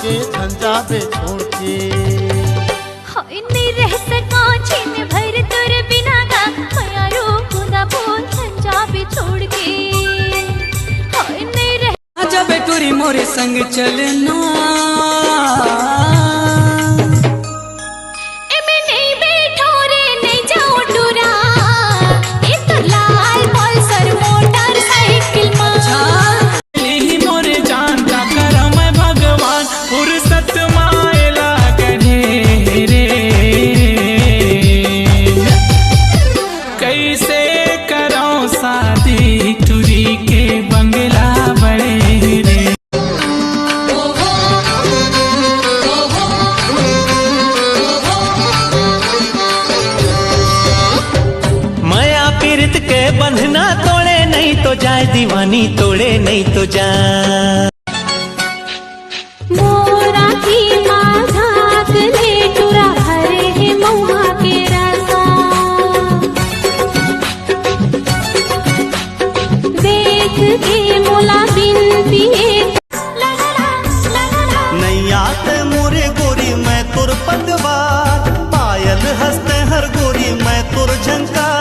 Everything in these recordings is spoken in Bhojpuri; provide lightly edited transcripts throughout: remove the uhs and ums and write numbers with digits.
के झंझावे छोड़ के। हाय नहीं रह सका छिन भर तुर बिना का माया रूप ना बोल झंझावे छोड़ के। हाय नहीं रह जब टूरी मोरे संग चलना बंधना तोड़े नहीं तो जाए दीवानी तोड़े नहीं तो जाए। मोरा की माघात ले टुरा हरे है मौहा के रसा। देख के मोला बिनती नहीं आते मोरे गोरी मैं तुर पतवार पायल हंसते हर गोरी मैं तुर झंकार।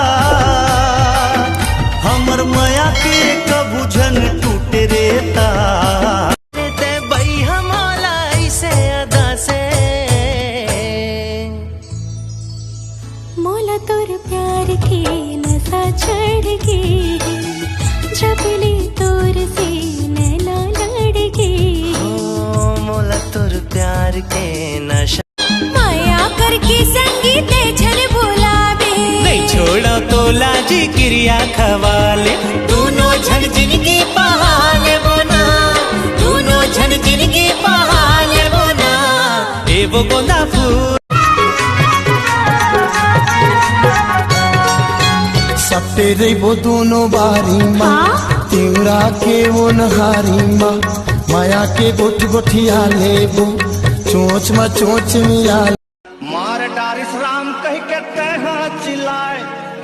हमर माया के कबू झन टूटे रे तार ते बई हमारा ऐसे अदा से। मोला तोर प्यार के नशा चढ़ के जब ले तोर से नैना लड़ के। मोला तोर प्यार के नशा माया करके संगीत छल बुलावे नहीं छोड़ो तो लाजी क्रिया खवाले। दोनों झन जिनकी पहाले बोना दोनों झन जिनकी पहाले बोना ए वो गोंदा फूल। सपटे रे वो दोनों बारी माँ तिवरा के वो नहारी माँ माया के गोठ गोठिया लेबो चोंच में चोंच मिला। मार डारिस राम कह के कहा चिल्लाए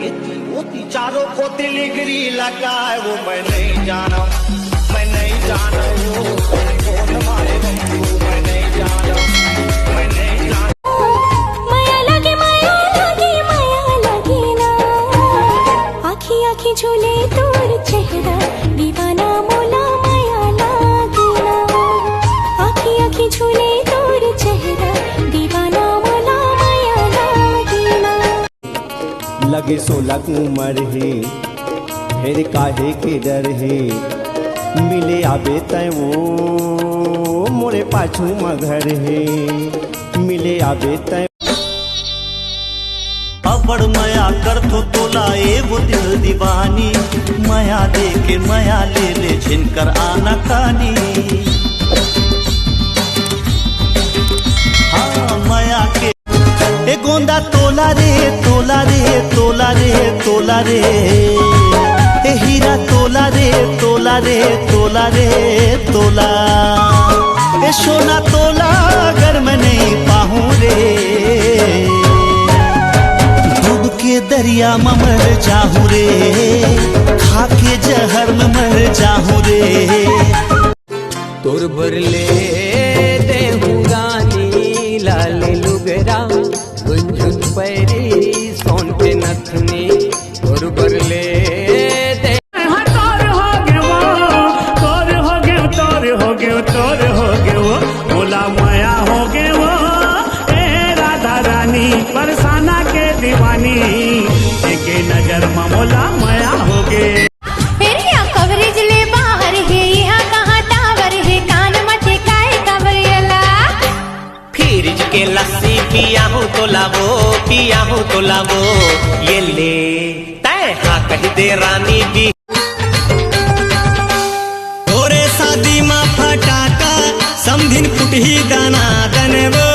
इतनी चारों को तिलिगरी लगाए। वो मैं नहीं जाना मैं नहीं जाना वो कौन मारे मैं नहीं जाना मैं नहीं जाना। माया लगे ना आखी आखी झूले तोर चेहरा दीवाना मोला माया लागे ना। आखी आखी झूले तोर चेहरा दीवाना मोला माया लागे ना। लगे 16 उमर है फिर काहे के डर है मिले आबे तय वो मोरे पाछू मगर है मिले आबे तय। बड़ माया कर थो तोला ए वो दिल दीवानी माया दे के माया ले ले झिनकर आना कानी। हाँ माया के ए गोंदा तोला रे तोला रे तोला रे तोला रे ए हीरा तोला रे तोला रे तोला रे तोला ए सोना तोला अगर मैं नहीं पाहूं रे डूब के दरिया में मर जाहूं रे खा के जहर में मर जाहूं रे। तोर भरले देहू रानी लाल लुगरा झुन पैरी सोन के नथनी तोर भरले बोला माया हो गए वो ए राधा रानी बरसाना के दीवानी एक नजर मोला माया हो गए। फिर क्या कवरेज ले बाहर है यहाँ कहाँ टावर है कान मचे काय कवरियला। फ्रिज के लस्सी पिया हो तो लावो ये ले तय हाँ कह दे रानी भी। तोरे शादी में फटाका समधिन कुटही दाना दनवो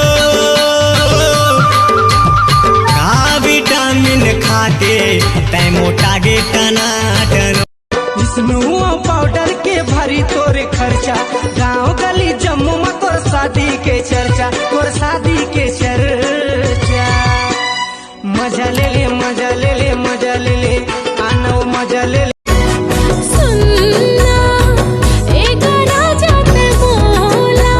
का विटामिन खाके तय मोटा गे टनाटन। विष्णु पाउडर के भरी तोरे खर्चा गाँव गली जम्मू में तोर शादी के चर्चा तोर शादी के चर्चा। मजा ले ले मजा ले ले मजा ले ले आना मजा ले ले। सुनना एक राजा ते बोला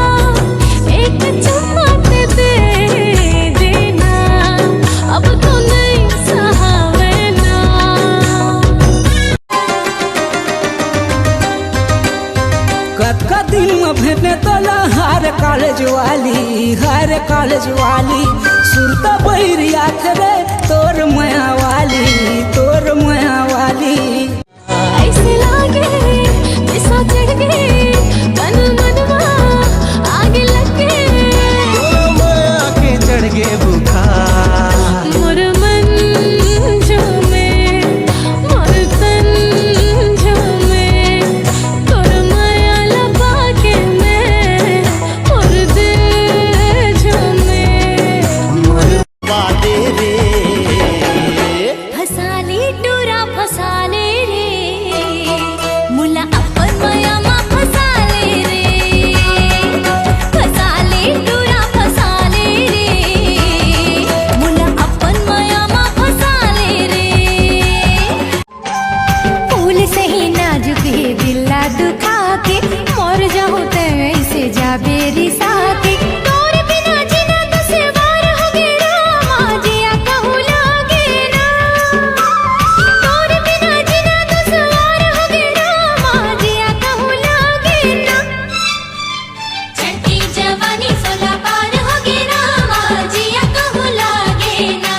पहने तोला हर कॉलेज वाली सुरता बैरिया रे तोर माया वाली ऐसे लागे ऐसा चढ़ गए तन मनवा आग लगे माया के चढ़ गे बुखार मोर मन झूमे मोर तन झूमे तोर माया लपा के मैं मोर दिल झूमे वादे रे फसाले डोरा फसाले रे मुला अपन माया मा फसाले रे फसाले डोरा फसाले रे मुला अपन माया मा फसाले रे फूल सही नाजुक है दिला दुखा के मर जाऊं ते ऐसे जा बेरी साके तोर बिना जीना दुश्वार हो गे रामा जिया कहूँ लागे ना तोर बिना जीना दुश्वार हो गे रामा जिया कहूँ लागे ना छठी जवानी 16 पार हो गे रामा जिया कहूँ लागे ना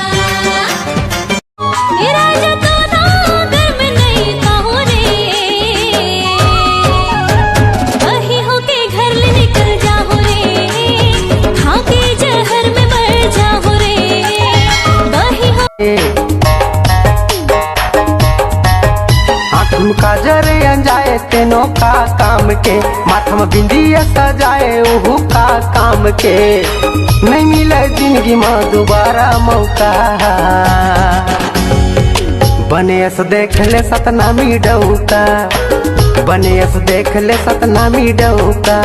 ये राजा तो नागर में नहीं कहूँ रे वही होके घर ले निकल जाओ रे खा के जहर में मर जाओ रे वही हो आँख में काजर अंजाए तेनों का काम के माथा में बिंदिया सजाए ओहू का काम के नहीं मिले जिंदगी में दोबारा मौका बने ऐसा देख ले सतनामी डौका बने ऐसा देख ले सतनामी डौका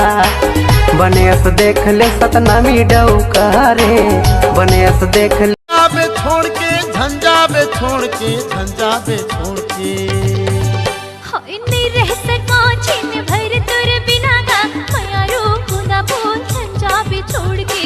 बने ऐसा देख ले सतनामी डौका रे बने ऐसा देख ले बे छोड़ के झंझा बे छोड़ के झंझा बे छोड़ के हाय नहीं रह सका छीन भर तुर बिना का माया रो खुदा बोल झंझा भी छोड़ के